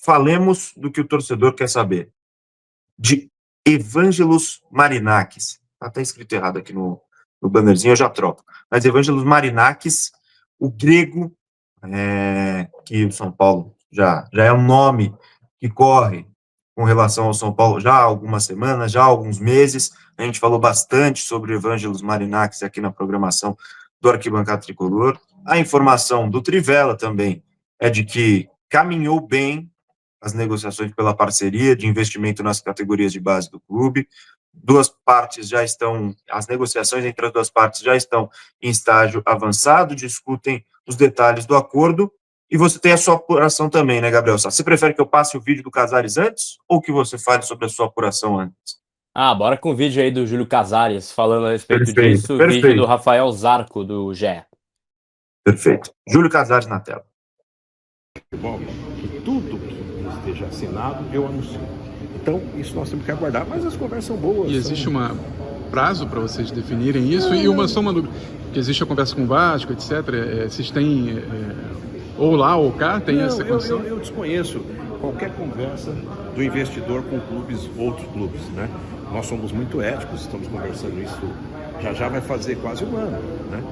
falemos do que o torcedor quer saber. De Evangelos Marinakis. Está até escrito errado aqui no bannerzinho, eu já troco. Mas Evangelos Marinakis, o grego, que o São Paulo já é um nome que corre com relação ao São Paulo já há algumas semanas, já há alguns meses. A gente falou bastante sobre Evangelos Marinakis aqui na programação do Arquibancada Tricolor. A informação do Trivela também é de que caminhou bem as negociações pela parceria de investimento nas categorias de base do clube. As negociações entre as duas partes já estão em estágio avançado, discutem os detalhes do acordo, e você tem a sua apuração também, né, Gabriel? Você prefere que eu passe o vídeo do Casares antes, ou que você fale sobre a sua apuração antes? Bora com o vídeo aí do Júlio Casares falando a respeito Perfeito, disso, o vídeo do perfeito, Rafael Zarco, do GE. perfeito. Júlio Casares na tela. Bom, que tudo que esteja assinado, eu anuncio. Então, isso nós temos que aguardar, mas as conversas são boas. E existe um prazo para vocês definirem isso? E uma soma do... Porque existe a conversa com o Vasco, etc. Vocês têm... ou lá ou cá, tem essa condição? Eu desconheço qualquer conversa do investidor com outros clubes, né? Nós somos muito éticos, estamos conversando isso, já vai fazer quase um ano, né?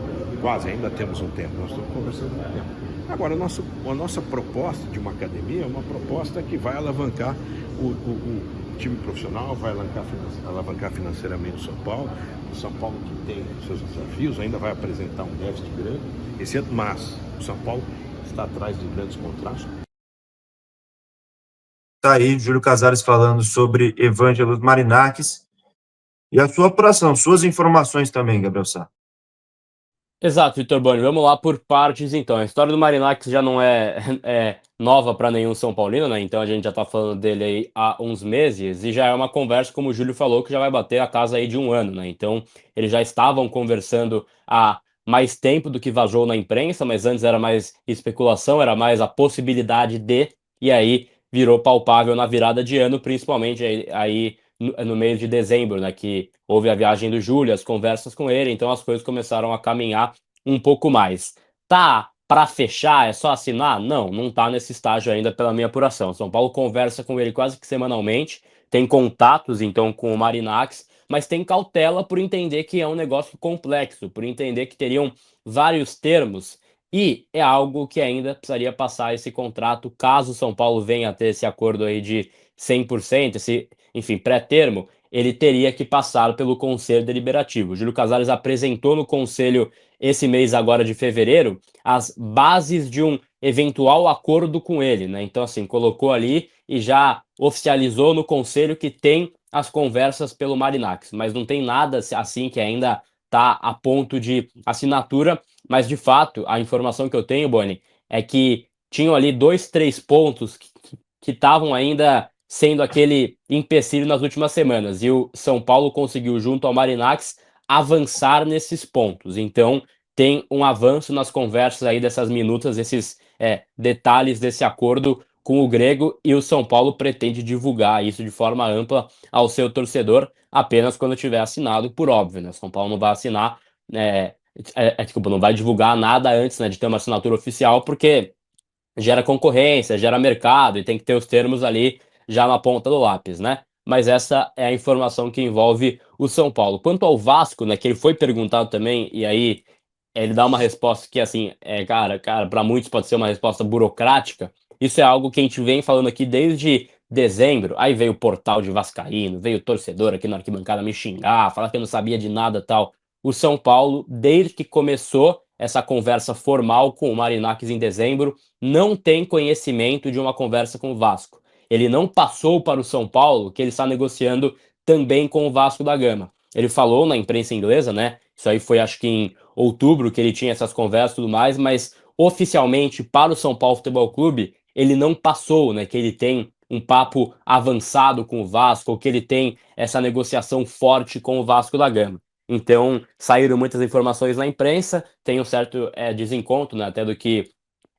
Quase, ainda temos um tempo, nós estamos conversando um tempo. Agora, a nossa proposta de uma academia é uma proposta que vai alavancar o time profissional, vai alavancar financeiramente o São Paulo. O São Paulo, que tem seus desafios, ainda vai apresentar um déficit grande esse ano, mas o São Paulo está atrás de grandes contratos. Está aí Júlio Casares falando sobre Evangelos Marinakis e a sua apuração, suas informações também, Gabriel Sá. Exato, Vitor Boni. Vamos lá por partes, então. A história do Marinakis já não é nova para nenhum São Paulino, né? Então a gente já tá falando dele aí há uns meses e já é uma conversa, como o Júlio falou, que já vai bater a casa aí de um ano, né? Então eles já estavam conversando há mais tempo do que vazou na imprensa, mas antes era mais especulação, era mais a possibilidade de, e aí virou palpável na virada de ano, principalmente aí no mês de dezembro, né, que houve a viagem do Júlio, as conversas com ele, então as coisas começaram a caminhar um pouco mais. Tá para fechar, é só assinar? Não tá nesse estágio ainda pela minha apuração. São Paulo conversa com ele quase que semanalmente, tem contatos então com o Marinakis, mas tem cautela por entender que é um negócio complexo, por entender que teriam vários termos e é algo que ainda precisaria passar esse contrato caso o São Paulo venha a ter esse acordo aí de 100%, esse, enfim, pré-termo, ele teria que passar pelo Conselho Deliberativo. O Júlio Casares apresentou no Conselho esse mês agora de fevereiro as bases de um eventual acordo com ele, né? Então, assim, colocou ali e já oficializou no Conselho que tem as conversas pelo Marinakis, mas não tem nada assim que ainda está a ponto de assinatura, mas de fato, a informação que eu tenho, Boni, é que tinham ali 2, 3 pontos que estavam ainda sendo aquele empecilho nas últimas semanas. E o São Paulo conseguiu, junto ao Marinakis, avançar nesses pontos. Então, tem um avanço nas conversas aí dessas minutas, esses detalhes desse acordo com o grego, e o São Paulo pretende divulgar isso de forma ampla ao seu torcedor apenas quando tiver assinado, por óbvio, né? São Paulo não vai assinar, desculpa, não vai divulgar nada antes, né, de ter uma assinatura oficial, porque gera concorrência, gera mercado e tem que ter os termos ali já na ponta do lápis, né? Mas essa é a informação que envolve o São Paulo. Quanto ao Vasco, né, que ele foi perguntado também, e aí ele dá uma resposta que, assim, cara, para muitos pode ser uma resposta burocrática. Isso é algo que a gente vem falando aqui desde dezembro. Aí veio o portal de Vascaíno, veio o torcedor aqui na arquibancada me xingar, falar que eu não sabia de nada tal. O São Paulo, desde que começou essa conversa formal com o Marinakis em dezembro, não tem conhecimento de uma conversa com o Vasco. Ele não passou para o São Paulo que ele está negociando também com o Vasco da Gama. Ele falou na imprensa inglesa, né? Isso aí foi acho que em outubro que ele tinha essas conversas e tudo mais, mas oficialmente para o São Paulo Futebol Clube ele não passou, né? Que ele tem um papo avançado com o Vasco, ou que ele tem essa negociação forte com o Vasco da Gama. Então saíram muitas informações na imprensa, tem um certo desencontro, né, até do que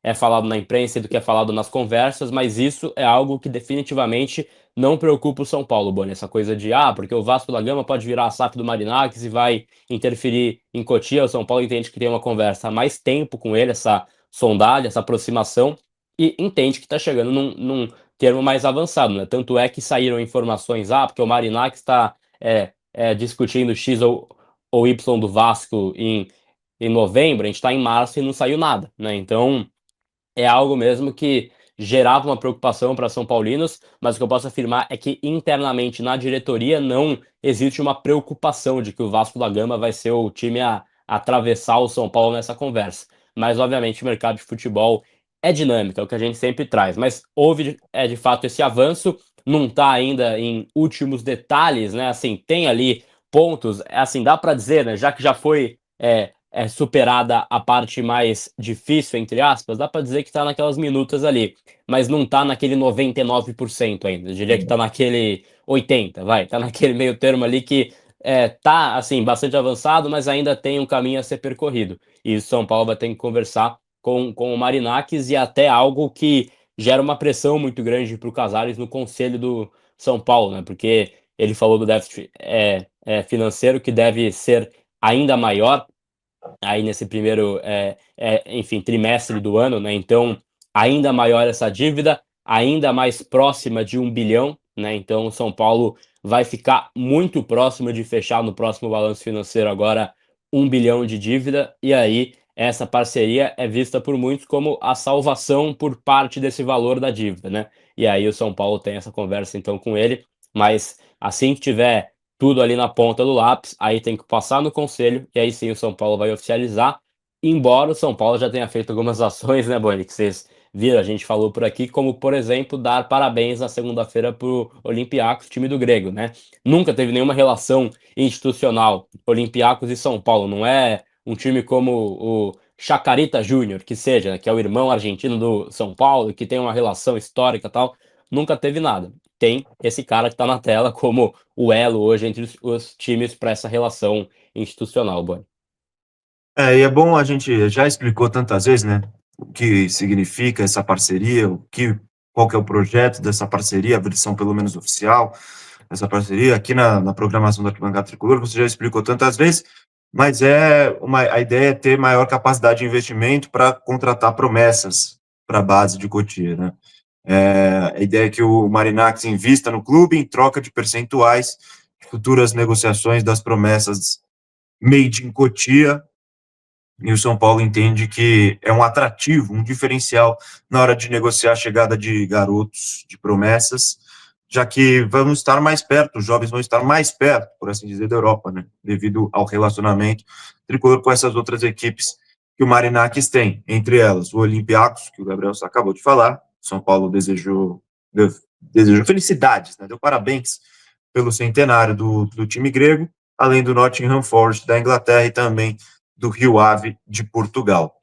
é falado na imprensa e do que é falado nas conversas, mas isso é algo que definitivamente não preocupa o São Paulo, Boni. Essa coisa de, porque o Vasco da Gama pode virar a SAF do Marinakis e vai interferir em Cotia. O São Paulo entende que tem uma conversa há mais tempo com ele, essa sondagem, essa aproximação, e entende que está chegando num termo mais avançado, né? Tanto é que saíram informações, porque o Marinakis está discutindo X ou Y do Vasco em novembro, a gente está em março e não saiu nada, né? Então é algo mesmo que gerava uma preocupação para São Paulinos, mas o que eu posso afirmar é que internamente na diretoria não existe uma preocupação de que o Vasco da Gama vai ser o time a atravessar o São Paulo nessa conversa. Mas, obviamente, o mercado de futebol é dinâmico, é o que a gente sempre traz. Mas houve, de fato, esse avanço, não está ainda em últimos detalhes, né? Assim, tem ali pontos, assim, dá para dizer, né? Já que já foi superada a parte mais difícil, entre aspas, dá para dizer que tá naquelas minutas ali, mas não tá naquele 99% ainda. Eu diria que tá naquele 80%, tá naquele meio termo ali que tá, assim, bastante avançado, mas ainda tem um caminho a ser percorrido. E o São Paulo vai ter que conversar com o Marinakis, e até algo que gera uma pressão muito grande para o Casares no conselho do São Paulo, né? Porque ele falou do déficit financeiro que deve ser ainda maior aí nesse primeiro, enfim, trimestre do ano, né? Então, ainda maior essa dívida, ainda mais próxima de 1 bilhão, né? Então, o São Paulo vai ficar muito próximo de fechar no próximo balanço financeiro agora 1 bilhão de dívida, e aí essa parceria é vista por muitos como a salvação por parte desse valor da dívida, né? E aí o São Paulo tem essa conversa então com ele, mas assim que tiver tudo ali na ponta do lápis, aí tem que passar no conselho, e aí sim o São Paulo vai oficializar, embora o São Paulo já tenha feito algumas ações, né, Boni, que vocês viram, a gente falou por aqui, como, por exemplo, dar parabéns na segunda-feira pro Olympiacos, time do Grego, né? Nunca teve nenhuma relação institucional, Olympiacos e São Paulo, não é um time como o Chacarita Júnior, que seja, né, que é o irmão argentino do São Paulo, que tem uma relação histórica e tal, nunca teve nada. Tem esse cara que tá na tela como o elo hoje entre os times para essa relação institucional, Boni. E é bom, a gente já explicou tantas vezes, né, o que significa essa parceria, qual que é o projeto dessa parceria, a versão pelo menos oficial, essa parceria, aqui na programação da Arquibancada Tricolor, você já explicou tantas vezes, mas a ideia é ter maior capacidade de investimento para contratar promessas para a base de Cotia, né? A ideia é que o Marinakis invista no clube em troca de percentuais, futuras negociações das promessas made in Cotia, e o São Paulo entende que é um atrativo, um diferencial na hora de negociar a chegada de garotos, de promessas, já que vamos estar mais perto, os jovens vão estar mais perto, por assim dizer, da Europa, né, devido ao relacionamento tricolor com essas outras equipes que o Marinakis tem, entre elas o Olympiacos, que o Gabriel acabou de falar. São Paulo desejou felicidades, né, deu parabéns pelo centenário do time grego, além do Nottingham Forest da Inglaterra e também do Rio Ave de Portugal.